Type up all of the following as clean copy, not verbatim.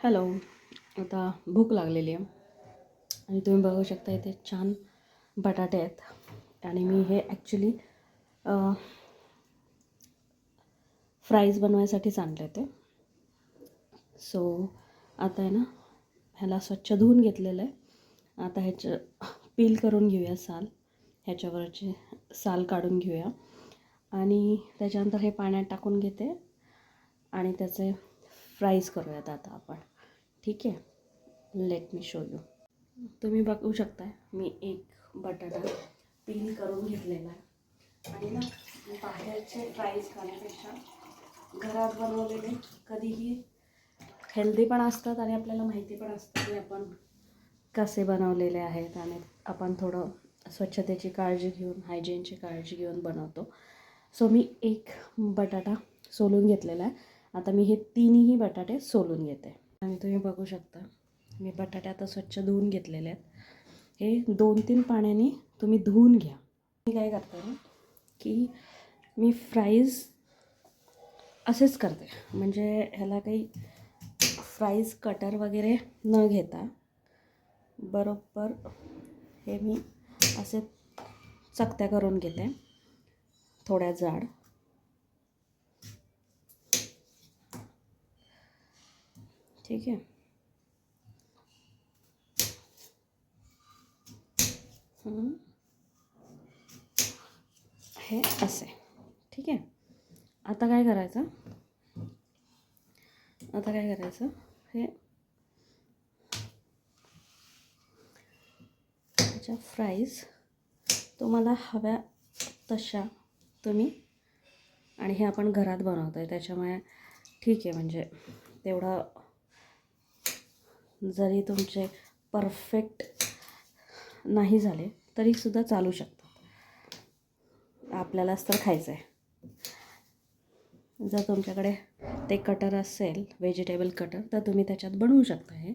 Hello. आता भूक लागलेली आहे आणि तुम्ही बघू शकता इथे छान बटाटे आहेत आणि मी हे ॲक्च्युली फ्राईज बनवायसाठीच आणले ते. सो आता आहे ना, ह्याला स्वच्छ धुवून घेतलेलं आहे. आता ह्याचं पील करून घेऊया साल, ह्याच्यावरचे साल काढून घेऊया आणि त्याच्यानंतर हे पाण्यात टाकून घेते आणि त्याचे फ्राईज करूयात आता आपण. ठीक आहे, लेट मी शो यू. तुम्ही बघू शकताय मी एक बटाटा पील करून घेतलेला आहे आणि ना, बाहेरचे फ्राईज खाण्यापेक्षा घरात बनवलेले कधीही हेल्दी पण असतात आणि आपल्याला माहिती पण असतं की आपण कसे बनवलेले आहेत आणि आपण थोडं स्वच्छतेची काळजी घेऊन, हायजीनची काळजी घेऊन बनवतो. सो मी एक बटाटा सोलून घेतलेला आहे. आता मी हे तिन्ही बटाटे सोलून घेते आणि तुम्ही बघू शकता मी बटाटे आता स्वच्छ धुवून घेतलेले आहेत. हे 2-3 पाण्याने तुम्ही धुवून घ्या. मी काय करते ना, की मी फ्राईज असेच करते, म्हणजे ह्याला काही फ्राईज कटर वगैरे न घेता बरोबर हे मी असे चकत्या करून घेते, थोड्या जाड. ठीक आहे. हे असे. ठीक आहे. आता काय करायचं, हे ह्याच्या फ्राईज तुम्हाला हव्या तशा तुम्ही, आणि हे आपण घरात बनवतो आहे त्याच्यामुळे ठीक आहे, म्हणजे तेवढं जरी तुमचे परफेक्ट नाही झाले तरीसुद्धा चालू शकतात. आपल्यालाच तर खायचं आहे. जर तुमच्याकडे ते कटर असेल, व्हेजिटेबल कटर, तर तुम्ही त्याच्यात बनवू शकता हे.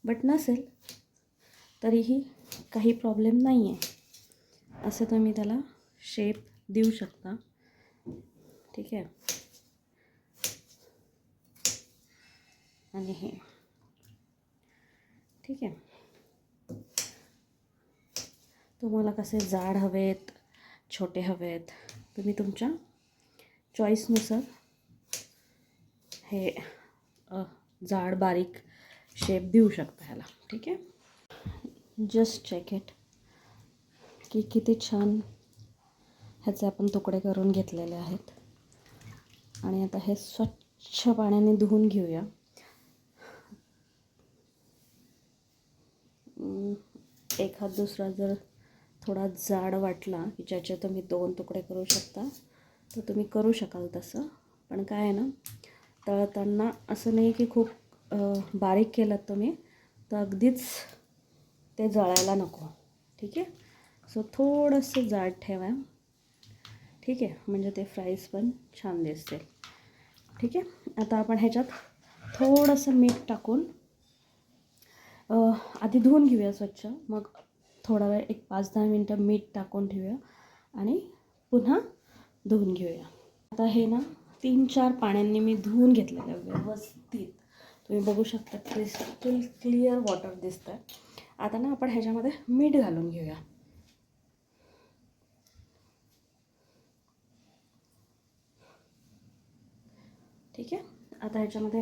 बट नसेल तरीही काही प्रॉब्लेम नाही आहे, असं तुम्ही त्याला शेप देऊ शकता. ठीक आहे. आणि हे ठीक आहे. तुम्हाला कसे जाड हवेत, छोटे हवेत, तुम्ही तुमच्या चॉईसनुसार हे जाड बारीक शेप देऊ शकता ह्याला. ठीक आहे. जस्ट चेक इट की किती छान ह्याचे आपण तुकडे करून घेतलेले आहेत. आणि आता हे स्वच्छ पाण्याने धुवून घेऊया. एखाद दुसरा जर थोडा जाड वाटला की ज्याचे तुम्ही 2 तुकडे करू शकता तर तुम्ही करू शकाल तसं. पण काय आहे ना, तळताना असं नाही की खूप बारीक केलं तुम्ही तर अगदीच ते जळायला नको. ठीक आहे. सो थोडंसं जाड ठेवा. ठीक आहे, म्हणजे ते फ्राईज पण छान दिसतील. ठीक आहे. आता आपण ह्याच्यात थोडंसं मीठ टाकून आधी धुवून घेऊया स्वच्छ, मग थोडा वेळ 1-5-10 मिनटं मीठ टाकून ठेवूया आणि पुन्हा धुवून घेऊया. आता हे ना 3-4 पाण्यांनी मी धुवून घेतलेलं आहे व्यवस्थित. तुम्ही बघू शकता क्रिस्टल क्लिअर वॉटर दिसतं आहे. आता ना आपण ह्याच्यामध्ये मीठ घालून घेऊया. ठीक आहे. आता ह्याच्यामध्ये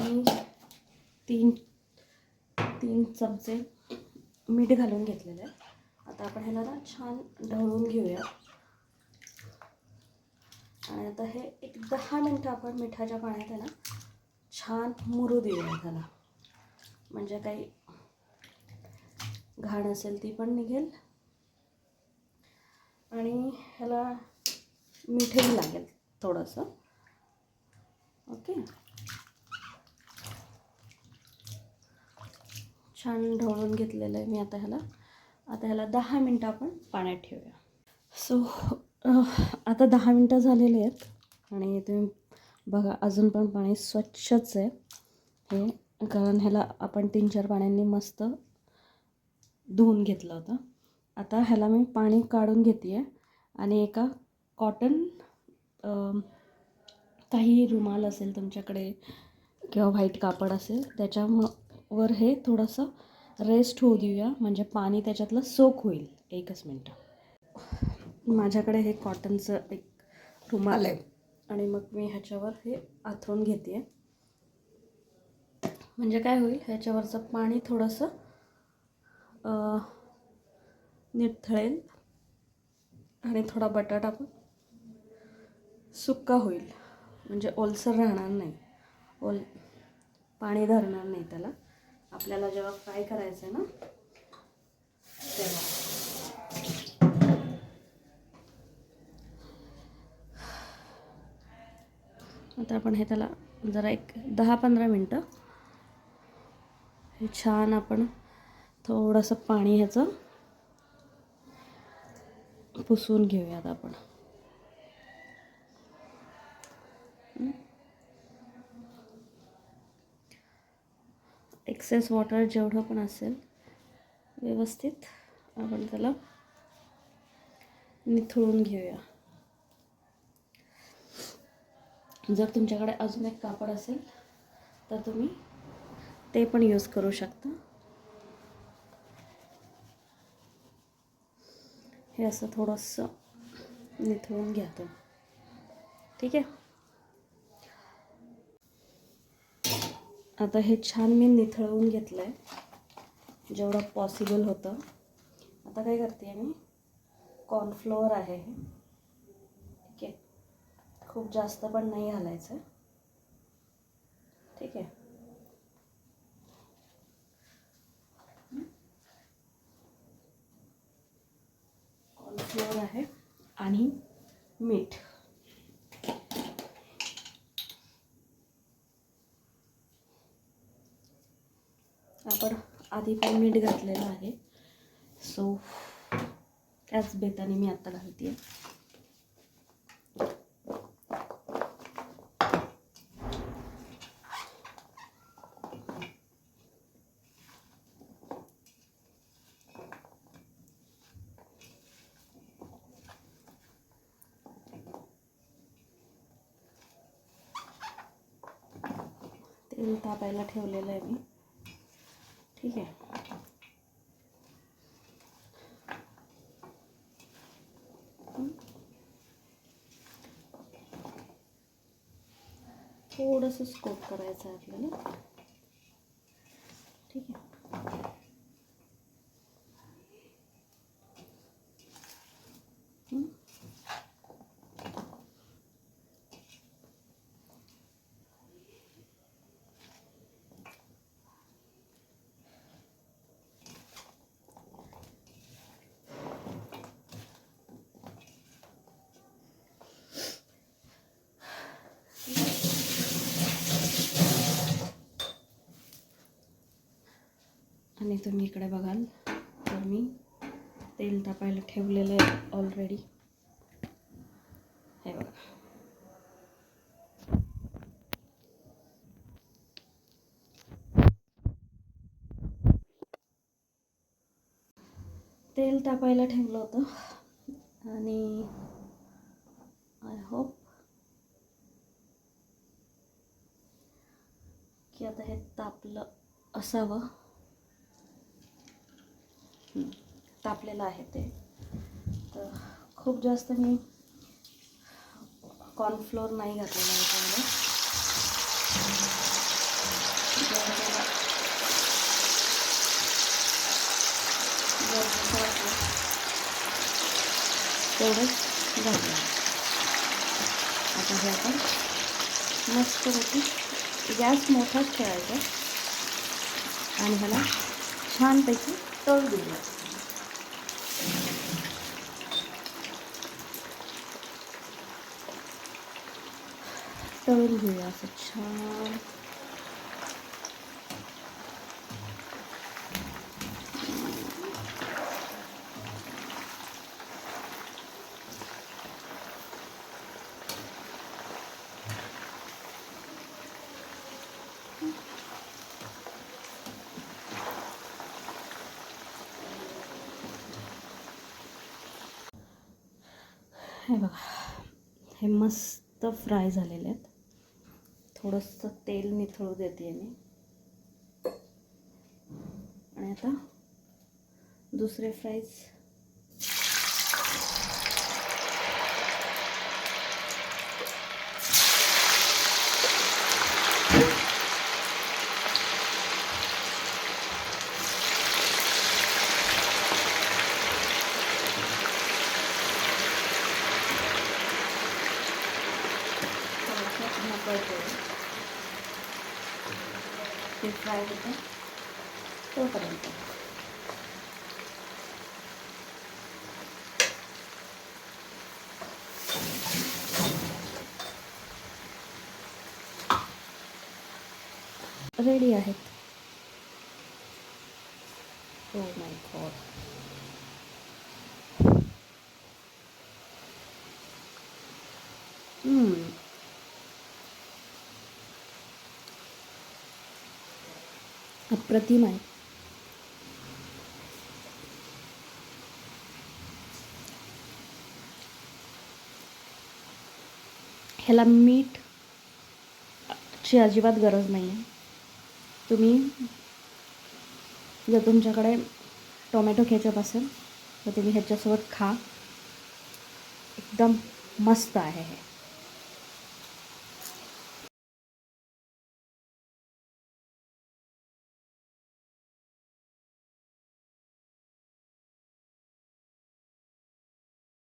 मी 3 चमचे मीठ घालून घेतलेलं आहे. आता आपण ह्याला ना छान ढवळून घेऊया आणि आता हे 10 मिनटं आपण मिठाच्या पाण्यात आहे ना छान मुरू देऊया त्याला, म्हणजे काही घाण असेल ती पण निघेल आणि ह्याला मीठही लागेल थोडंसं. ओके. छान ढवळून घेतलेलं आहे मी. आता ह्याला 10 मिनटं आपण पाण्यात ठेवूया. सो आता 10 मिनटं झालेली आहेत आणि तुम्ही बघा अजून पण पाणी स्वच्छच आहे हे, कारण ह्याला आपण 3-4 पाण्यांनी मस्त धुवून घेतलं होतं. आता ह्याला मी पाणी काढून घेते आहे आणि एका कॉटन काही रुमाल असेल तुमच्याकडे किंवा व्हाईट कापड असेल त्याच्यावर हे थोडंसं रेस्ट होऊ देऊया, म्हणजे पाणी त्याच्यातलं सोक होईल. एकच मिनटं. माझ्याकडे हे कॉटनचं एक रुमाल आहे आणि मग मी ह्याच्यावर हे आथरून घेते आहे. म्हणजे काय होईल, ह्याच्यावरचं पाणी थोडंसं निथळेल आणि थोडा बटाटा पण सुक्का होईल, म्हणजे ओलसर राहणार नाही, पाणी धरणार नाही त्याला. आपल्याला जेव्हा फ्राय करायचं आहे ना तेव्हा. आता आपण हे त्याला जरा एक 10-15 मिनटं हे छान आपण थोडंसं पाणी ह्याचं पुसून घेऊयात आपण. एक्सेस वॉटर जेवढं पण असेल व्यवस्थित आपण त्याला निथळून घेऊया. जर तुमच्याकडे अजून एक कापड असेल तर तुम्ही ते पण यूज करू शकता. हे असं थोडंसं निथळून घ्या तुम्ही. ठीक आहे. आता हे छान मी निथळवून घेतलं आहे जेवढं पॉसिबल होतं. आता काय करते मी, कॉर्नफ्लोअर आहे हे, ठीक आहे. खूप जास्त पण नाही घालायचं, ठीक आहे. कॉर्नफ्लोअर आहे आणि मीठ. आपण आधी पण मीठ घातलेलं आहे, सो त्याच बेताने मी आता घालते. तेल तापायला ठेवलेलं आहे मी, ठीक आहे. थोडंसं स्कोप करायचं आहे आपल्याला, ठीक आहे. आणि तुम्ही इकडे बघाल तर मी तेल तापायला ठेवलेलं आहे ऑलरेडी. हे बघा, तेल तापायला ठेवलं होतं आणि आय होप की आता हे तापलं असावं. तापलेलं आहे ते. तर खूप जास्त मी कॉर्नफ्लोअर नाही घातलेला आहे त्याच्यामध्ये, तेवढंच घातलं. आता हे आपण मस्तपैकी गॅस मोठाच ठेवायचा आणि ह्याला छानपैकी तळू देऊया. तळून घेऊया असं छान. हे बघा, हे मस्त फ्राय झालेले आहेत. थोडंसं तेल निथळू देते मी. आणि आता दुसरे फ्राईज ते फ्राय होतं तोपर्यंत. रेडी आहेत. Oh my God. अप्रतिम आहे. ह्याला मीठची अजिबात गरज नाही आहे. तुम्ही जर तुमच्याकडे टोमॅटो केचप असेल तर तुम्ही ह्याच्यासोबत खा. एकदम मस्त आहे हे.